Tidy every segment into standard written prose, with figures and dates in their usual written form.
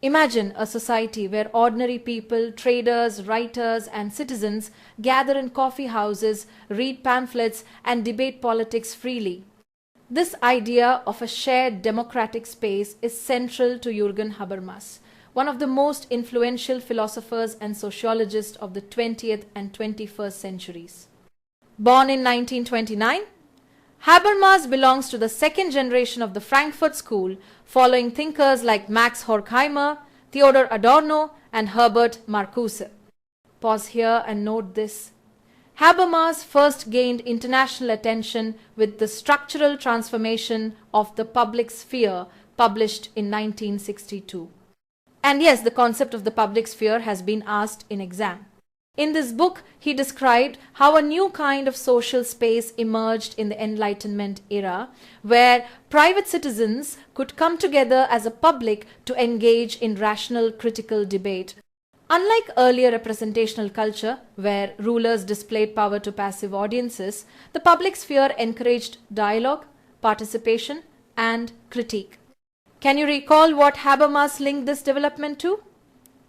Imagine a society where ordinary people, traders, writers, and citizens gather in coffee houses, read pamphlets, and debate politics freely. This idea of a shared democratic space is central to Jürgen Habermas, one of the most influential philosophers and sociologists of the 20th and 21st centuries. Born in 1929, Habermas belongs to the second generation of the Frankfurt School, following thinkers like Max Horkheimer, Theodor Adorno, and Herbert Marcuse. Pause here and note this. Habermas first gained international attention with The Structural Transformation of the Public Sphere, published in 1962. And yes, the concept of the public sphere has been asked in exam. In this book, he described how a new kind of social space emerged in the Enlightenment era, where private citizens could come together as a public to engage in rational critical debate. Unlike earlier representational culture, where rulers displayed power to passive audiences, the public sphere encouraged dialogue, participation, and critique. Can you recall what Habermas linked this development to?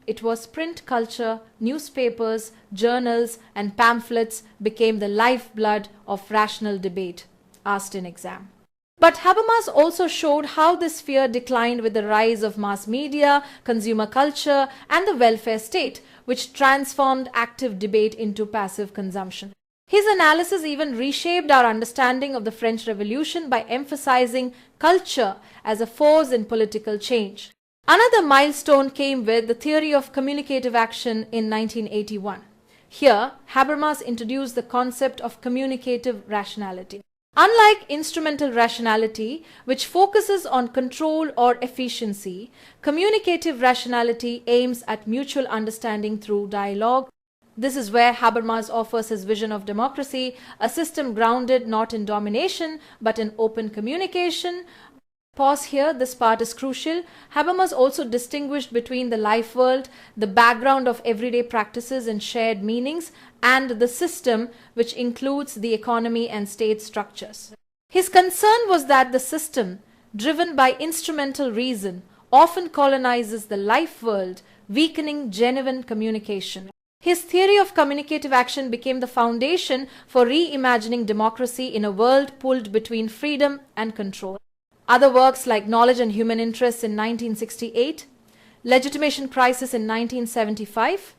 It was print culture, newspapers, journals, and pamphlets became the lifeblood of rational debate, asked in exam. But Habermas also showed how this sphere declined with the rise of mass media, consumer culture, and the welfare state, which transformed active debate into passive consumption. His analysis even reshaped our understanding of the French Revolution by emphasizing culture as a force in political change. Another milestone came with the theory of communicative action in 1981. Here, Habermas introduced the concept of communicative rationality. Unlike instrumental rationality, which focuses on control or efficiency, communicative rationality aims at mutual understanding through dialogue. This is where Habermas offers his vision of democracy, a system grounded not in domination but in open communication. Pause here, this part is crucial. Habermas also distinguished between the life world, the background of everyday practices and shared meanings, and the system, which includes the economy and state structures. His concern was that the system, driven by instrumental reason, often colonizes the life world, weakening genuine communication. His theory of communicative action became the foundation for reimagining democracy in a world pulled between freedom and control. Other works like Knowledge and Human Interests in 1968, Legitimation Crisis in 1975,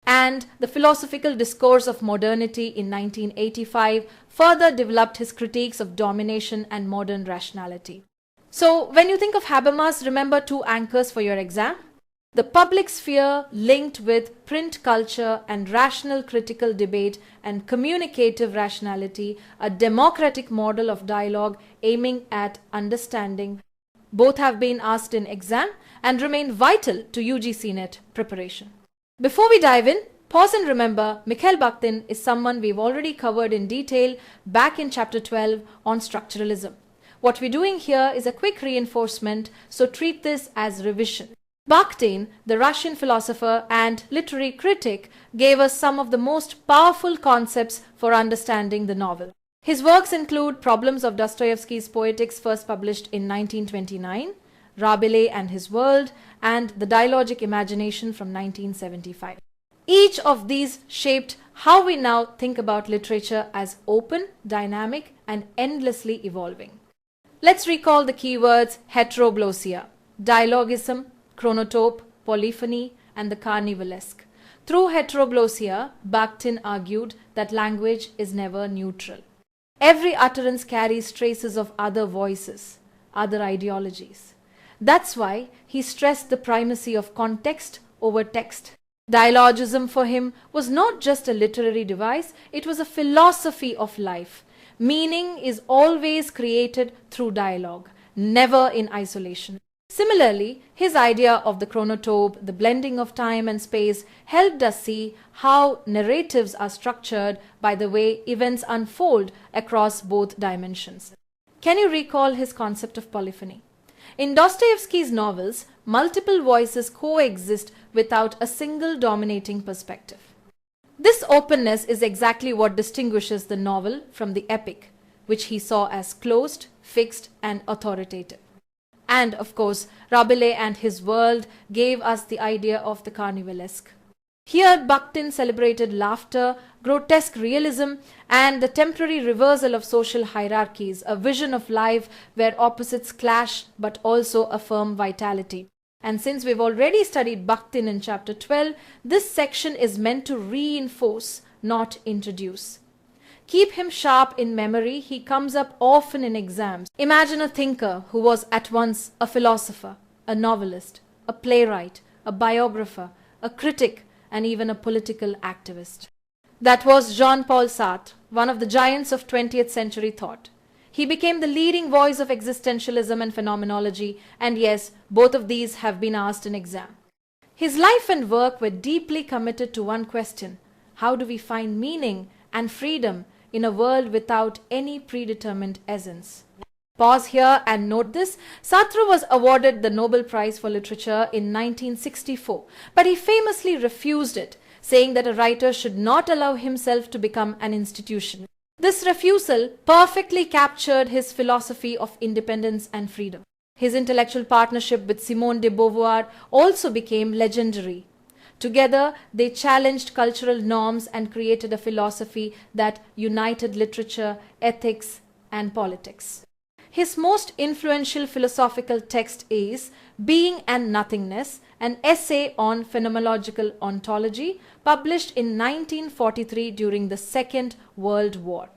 and The Philosophical Discourse of Modernity in 1985 further developed his critiques of domination and modern rationality. So, when you think of Habermas, remember two anchors for your exam. The public sphere linked with print culture and rational critical debate, and communicative rationality, a democratic model of dialogue aiming at understanding. Both have been asked in exam and remain vital to UGC NET preparation. Before we dive in, pause and remember Mikhail Bakhtin is someone we've already covered in detail back in chapter 12 on structuralism. What we're doing here is a quick reinforcement, so treat this as revision. Bakhtin, the Russian philosopher and literary critic, gave us some of the most powerful concepts for understanding the novel. His works include Problems of Dostoevsky's Poetics, first published in 1929, Rabelais and His World, and The Dialogic Imagination from 1975. Each of these shaped how we now think about literature as open, dynamic, and endlessly evolving. Let's recall the keywords heteroglossia, dialogism, chronotope, polyphony, and the carnivalesque. Through heteroglossia, Bakhtin argued that language is never neutral. Every utterance carries traces of other voices, other ideologies. That's why he stressed the primacy of context over text. Dialogism for him was not just a literary device, it was a philosophy of life. Meaning is always created through dialogue, never in isolation. Similarly, his idea of the chronotope, the blending of time and space, helped us see how narratives are structured by the way events unfold across both dimensions. Can you recall his concept of polyphony? In Dostoevsky's novels, multiple voices coexist without a single dominating perspective. This openness is exactly what distinguishes the novel from the epic, which he saw as closed, fixed, and authoritative. And of course, Rabelais and his world gave us the idea of the carnivalesque. Here, Bakhtin celebrated laughter, grotesque realism, and the temporary reversal of social hierarchies, a vision of life where opposites clash but also affirm vitality. And since we've already studied Bakhtin in chapter 12, this section is meant to reinforce, not introduce. Keep him sharp in memory, he comes up often in exams. Imagine a thinker who was at once a philosopher, a novelist, a playwright, a biographer, a critic, and even a political activist. That was Jean-Paul Sartre, one of the giants of 20th century thought. He became the leading voice of existentialism and phenomenology, and yes, both of these have been asked in exam. His life and work were deeply committed to one question: how do we find meaning and freedom in a world without any predetermined essence? Pause here and note this. Sartre was awarded the Nobel Prize for Literature in 1964, but he famously refused it, saying that a writer should not allow himself to become an institution. This refusal perfectly captured his philosophy of independence and freedom. His intellectual partnership with Simone de Beauvoir also became legendary. Together, they challenged cultural norms and created a philosophy that united literature, ethics, and politics. His most influential philosophical text is Being and Nothingness, an essay on phenomenological ontology, published in 1943 during the Second World War.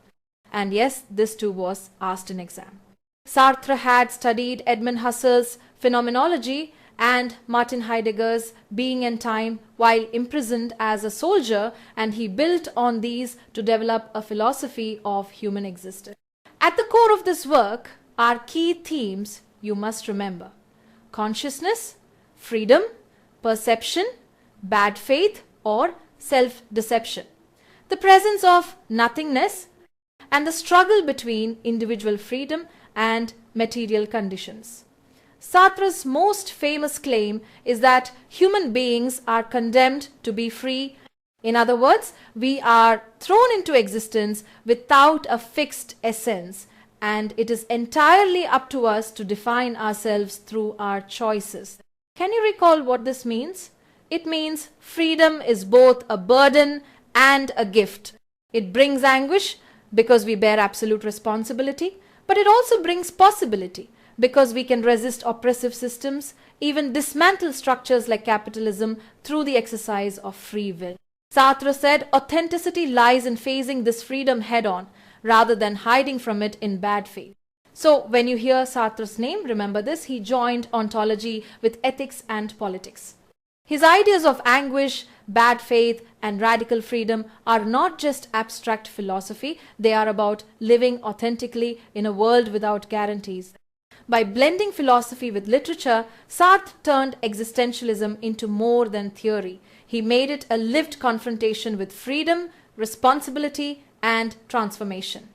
And yes, this too was asked in exam. Sartre had studied Edmund Husserl's Phenomenology and Martin Heidegger's Being and Time while imprisoned as a soldier, and he built on these to develop a philosophy of human existence. At the core of this work are key themes you must remember: consciousness, freedom, perception, bad faith or self-deception, the presence of nothingness, and the struggle between individual freedom and material conditions. Sartre's most famous claim is that human beings are condemned to be free. In other words, we are thrown into existence without a fixed essence, and it is entirely up to us to define ourselves through our choices. Can you recall what this means? It means freedom is both a burden and a gift. It brings anguish because we bear absolute responsibility, but it also brings possibility because we can resist oppressive systems, even dismantle structures like capitalism through the exercise of free will. Sartre said authenticity lies in facing this freedom head-on, rather than hiding from it in bad faith. So when you hear Sartre's name, remember this: he joined ontology with ethics and politics. His ideas of anguish, bad faith, and radical freedom are not just abstract philosophy, they are about living authentically in a world without guarantees. By blending philosophy with literature, Sartre turned existentialism into more than theory. He made it a lived confrontation with freedom, responsibility, and transformation.